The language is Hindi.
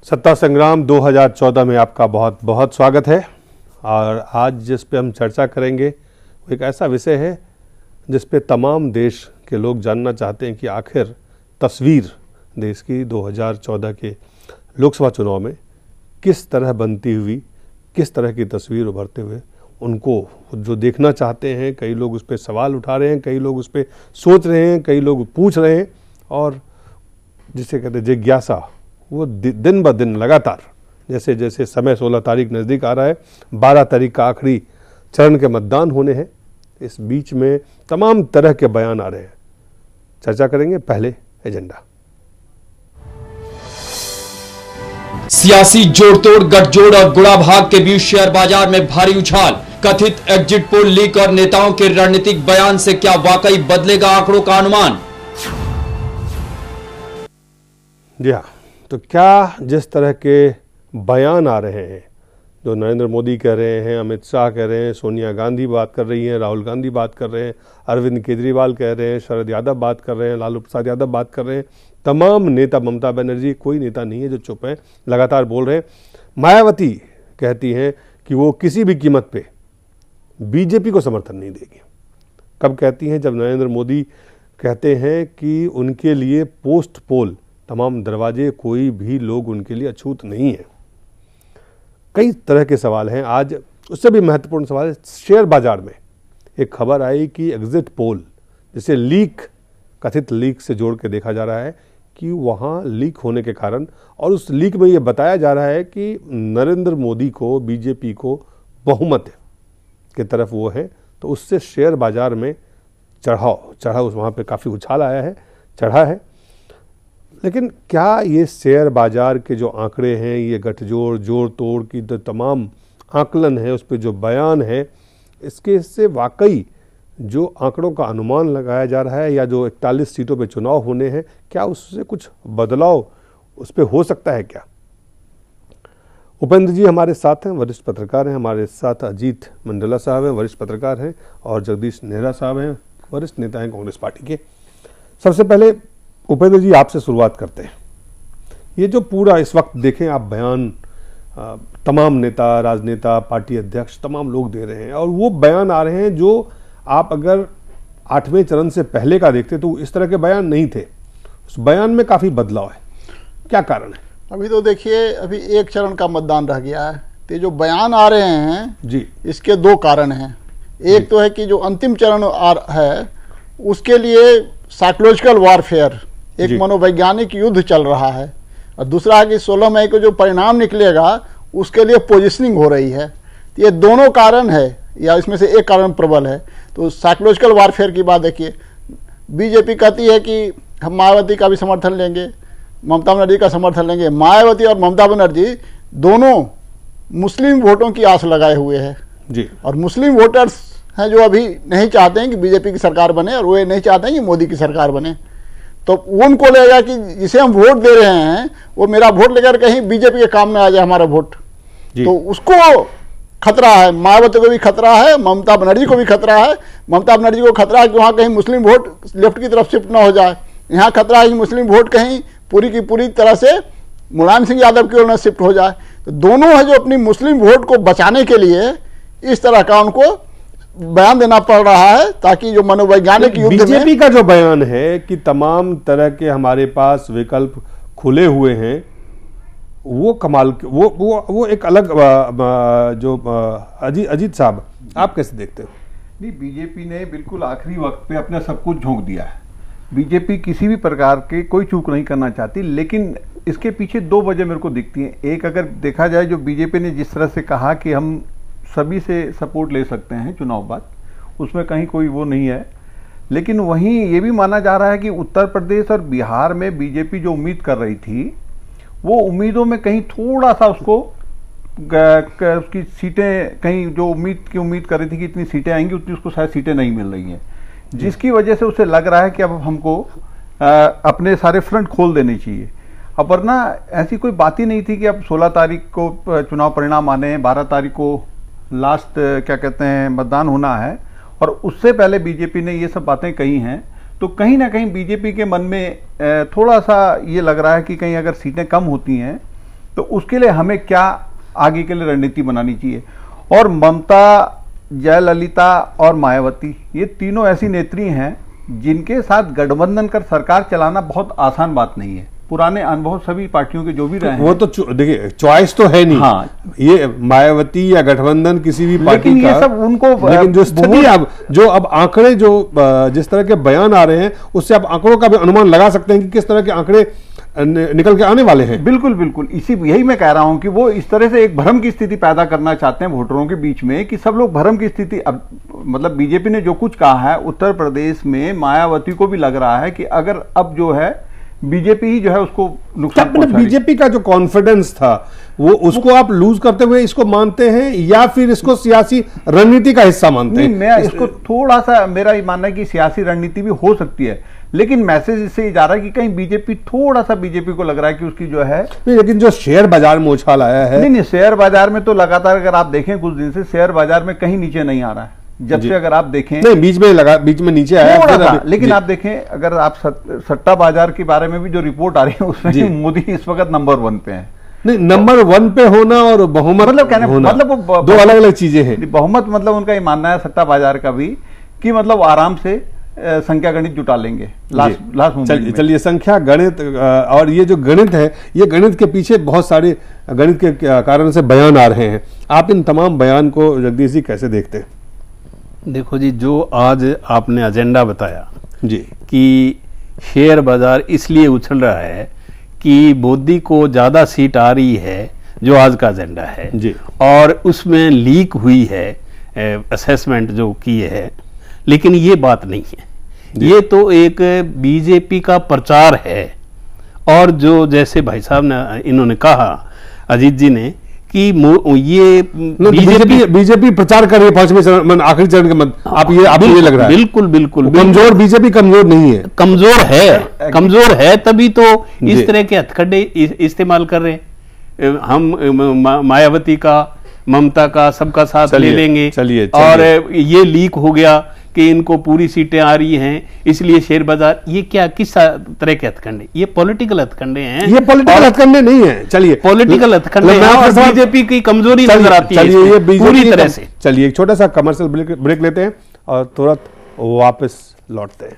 सत्ता संग्राम 2014 में आपका बहुत बहुत स्वागत है। और आज जिस पे हम चर्चा करेंगे वो एक ऐसा विषय है जिस पे तमाम देश के लोग जानना चाहते हैं कि आखिर तस्वीर देश की 2014 के लोकसभा चुनाव में किस तरह बनती हुई, किस तरह की तस्वीर उभरते हुए उनको जो देखना चाहते हैं। कई लोग उस पर सवाल उठा रहे हैं, कई लोग उस पर सोच रहे हैं, कई लोग पूछ रहे हैं और जिसे कहते हैं जिज्ञासा वो दिन ब दिन लगातार जैसे जैसे समय 16 तारीख नज़दीक आ रहा है, 12 तारीख का आखिरी चरण के मतदान होने हैं। इस बीच में तमाम तरह के बयान आ रहे हैं। चर्चा करेंगे पहले एजेंडा। सियासी जोड़तोड़, गठजोड़ और गुड़ा भाग के बीच शेयर बाजार में भारी उछाल। कथित एग्जिट पोल लीक और नेताओं के रणनीतिक बयान से क्या वाकई बदलेगा आंकड़ों का अनुमान? जी हाँ, तो क्या जिस तरह के बयान आ रहे हैं, जो नरेंद्र मोदी कह रहे हैं, अमित शाह कह रहे हैं, सोनिया गांधी बात कर रही हैं, राहुल गांधी बात कर रहे हैं, अरविंद केजरीवाल कह रहे हैं, शरद यादव बात कर रहे हैं, लालू प्रसाद यादव बात कर रहे हैं, तमाम नेता, ममता बनर्जी, कोई नेता नहीं है जो चुप है, लगातार बोल रहे हैं। मायावती कहती हैं कि वो किसी भी कीमत पे बीजेपी को समर्थन नहीं देगी। कब कहती हैं? जब नरेंद्र मोदी कहते हैं कि उनके लिए पोस्ट पोल तमाम दरवाजे, कोई भी लोग उनके लिए अछूत नहीं है। कई तरह के सवाल हैं। आज उससे भी महत्वपूर्ण सवाल है शेयर बाजार में। एक खबर आई कि एग्जिट पोल जिसे लीक, कथित लीक से जोड़ के देखा जा रहा है कि वहाँ लीक होने के कारण, और उस लीक में ये बताया जा रहा है कि नरेंद्र मोदी को, बीजेपी को बहुमत की तरफ वो है, तो उससे शेयर बाजार में चढ़ाव वहाँ पे काफ़ी उछाल आया है, चढ़ा है। लेकिन क्या ये शेयर बाजार के जो आंकड़े हैं, ये गठजोड़, जोड़ तोड़ की जो तमाम आकलन है, उस पर जो बयान है, इसके से वाकई जो आंकड़ों का अनुमान लगाया जा रहा है या जो 41 सीटों पे चुनाव होने हैं, क्या उससे कुछ बदलाव उस पर हो सकता है क्या? उपेंद्र जी हमारे साथ हैं, वरिष्ठ पत्रकार हैं। हमारे साथ अजीत मंडला साहब हैं, वरिष्ठ पत्रकार हैं, और जगदीश नेहरा साहब हैं, वरिष्ठ नेता हैं कांग्रेस पार्टी के। सबसे पहले उपेंद्र जी आपसे शुरुआत करते हैं। ये जो पूरा इस वक्त देखें आप बयान तमाम नेता, राजनेता, पार्टी अध्यक्ष, तमाम लोग दे रहे हैं, और वो बयान आ रहे हैं जो आप अगर 8वें चरण से पहले का देखते तो इस तरह के बयान नहीं थे। उस बयान में काफ़ी बदलाव है, क्या कारण है? अभी तो देखिए, अभी एक चरण का मतदान रह गया है, तो जो बयान आ रहे हैं जी, इसके दो कारण हैं। एक तो है कि जो अंतिम चरण है उसके लिए साइकोलॉजिकल वॉरफेयर, एक मनोवैज्ञानिक युद्ध चल रहा है, और दूसरा है कि 16 मई को जो परिणाम निकलेगा उसके लिए पोजीशनिंग हो रही है। तो ये दोनों कारण है, या इसमें से एक कारण प्रबल है। तो साइकोलॉजिकल वॉरफेयर की बात देखिए, बीजेपी कहती है कि हम मायावती का भी समर्थन लेंगे, ममता बनर्जी का समर्थन लेंगे। मायावती और ममता बनर्जी दोनों मुस्लिम वोटों की आस लगाए हुए हैं जी, और मुस्लिम वोटर्स हैं जो अभी नहीं चाहते हैं कि बीजेपी की सरकार बने, और वो ये नहीं चाहते हैं कि मोदी की सरकार बने। तो उनको लगेगा कि जिसे हम वोट दे रहे हैं वो मेरा वोट लेकर कहीं बीजेपी के काम में आ जाए हमारा वोट, तो उसको खतरा है। मायावती को भी खतरा है, ममता बनर्जी को भी खतरा है। ममता बनर्जी को खतरा है कि वहाँ कहीं मुस्लिम वोट लेफ्ट की तरफ शिफ्ट ना हो जाए। यहाँ खतरा है कि मुस्लिम वोट कहीं पूरी की पूरी तरह से मुलायम सिंह यादव की ओर न शिफ्ट हो जाए। तो दोनों है जो अपनी मुस्लिम वोट को बचाने के लिए इस तरह का उनको बयान देना पड़ रहा है, ताकि जो मनोवैज्ञानिक युद्ध में बीजेपी का जो बयान है कि तमाम तरह के हमारे पास विकल्प खुले हुए हैं, वो कमाल, वो एक अलग जो अजीत साहब आप कैसे देखते हो? नहीं, बीजेपी ने बिल्कुल आखिरी वक्त पे अपना सब कुछ झोंक दिया है। बीजेपी किसी भी प्रकार के कोई चूक नहीं करना चाहती, लेकिन इसके पीछे दो वजह मेरे को दिखती हैं। एक, अगर देखा जाए जो बीजेपी ने जिस तरह से कहा कि हम सभी से सपोर्ट ले सकते हैं चुनाव बाद, उसमें कहीं कोई वो नहीं है। लेकिन वहीं ये भी माना जा रहा है कि उत्तर प्रदेश और बिहार में बीजेपी जो उम्मीद कर रही थी, वो उम्मीदों में कहीं थोड़ा सा उसको उसकी सीटें, कहीं जो उम्मीद कर रही थी कि इतनी सीटें आएंगी, उतनी उसको शायद सीटें नहीं मिल रही हैं, जिसकी वजह से उसे लग रहा है कि अब हमको अपने सारे फ्रंट खोल देने चाहिए। अब वरना ऐसी कोई बात ही नहीं थी कि अब 16 तारीख को चुनाव परिणाम आने हैं, 12 तारीख को लास्ट क्या कहते हैं मतदान होना है, और उससे पहले बीजेपी ने ये सब बातें कही हैं। तो कहीं ना कहीं बीजेपी के मन में थोड़ा सा ये लग रहा है कि कहीं अगर सीटें कम होती हैं तो उसके लिए हमें क्या आगे के लिए रणनीति बनानी चाहिए। और ममता, जयललिता और मायावती, ये तीनों ऐसी नेत्री हैं जिनके साथ गठबंधन कर सरकार चलाना बहुत आसान बात नहीं है। पुराने अनुभव सभी पार्टियों के जो भी रहे हैं, वो तो देखिए चॉइस तो है नहीं। हाँ, ये मायावती या गठबंधन किसी भी पार्टी लेकिन का, ये सब उनको, लेकिन जो स्थिति अब आंकड़े जो जिस तरह के बयान आ रहे हैं उससे आप आंकड़ों का भी अनुमान लगा सकते हैं कि किस तरह के आंकड़े निकल के आने वाले हैं। बिल्कुल बिल्कुल, यही मैं कह रहा हूं कि वो इस तरह से एक भ्रम की स्थिति पैदा करना चाहते हैं वोटरों के बीच में कि सब लोग भ्रम की स्थिति। अब मतलब बीजेपी ने जो कुछ कहा है उत्तर प्रदेश में, मायावती को भी लग रहा है कि अगर अब जो है बीजेपी ही जो है उसको नुकसान पहुंचा रही है। बीजेपी का जो कॉन्फिडेंस था वो उसको आप लूज करते हुए इसको मानते हैं या फिर इसको सियासी रणनीति का हिस्सा मानते हैं? मैं इसको थोड़ा सा, मेरा ये मानना है कि सियासी रणनीति भी हो सकती है, लेकिन मैसेज इससे जा रहा है कि कहीं बीजेपी, थोड़ा सा बीजेपी को लग रहा है कि उसकी जो है, लेकिन जो शेयर बाजार में उछाल आया है, नहीं शेयर बाजार में तो लगातार अगर आप देखें कुछ दिन से शेयर बाजार में कहीं नीचे नहीं आ रहा है। जब से अगर आप देखें, नहीं बीच में नीचे आया था, लेकिन आप देखें अगर आप सट्टा बाजार के बारे में भी जो रिपोर्ट आ रही है उसमें मोदी इस वक्त नंबर 1 पे है। नहीं, नंबर 1 पे होना और बहुमत मतलब दो अलग अलग चीजें हैं। बहुमत मतलब उनका ये मानना है सट्टा बाजार का भी कि मतलब आराम से संख्या गणित जुटा लेंगे लास्ट। चलिए संख्या गणित, और ये जो गणित है, ये गणित के पीछे बहुत सारे गणित के कारण से बयान आ रहे हैं। आप इन तमाम बयान को जगदीश जी कैसे देखते हैं? देखो जी, जो आज आपने एजेंडा बताया जी कि शेयर बाजार इसलिए उछल रहा है कि मोदी को ज्यादा सीट आ रही है, जो आज का एजेंडा है जी, और उसमें लीक हुई है असेसमेंट जो की है, लेकिन ये बात नहीं है। ये तो एक बीजेपी का प्रचार है। और जो जैसे भाई साहब ने इन्होंने कहा, अजीत जी ने, कि ये बीजेपी प्रचार कर रही है पांचवें चरण, आखिरी चरण के मत, आपको ये लग रहा है? बिल्कुल बिल्कुल कमजोर, बीजेपी कमजोर नहीं है, कमजोर है तभी तो इस तरह के हथकंडे इस्तेमाल कर रहे हैं। हम मायावती का, ममता का, सबका साथ ले लेंगे। चलिए और ये लीक हो गया कि इनको पूरी सीटें आ रही हैं, इसलिए शेयर बाजार, ये क्या किस तरह के हथकंडे? ये पॉलिटिकल हथकंडे हैं। ये पॉलिटिकल हथकंडे नहीं है। चलिए, पॉलिटिकल हथकंडे हैं और बीजेपी की कमजोरी नजर आती है ये पूरी तरह से। चलिए एक छोटा सा कमर्शियल ब्रेक लेते हैं और तुरंत वापस लौटते हैं।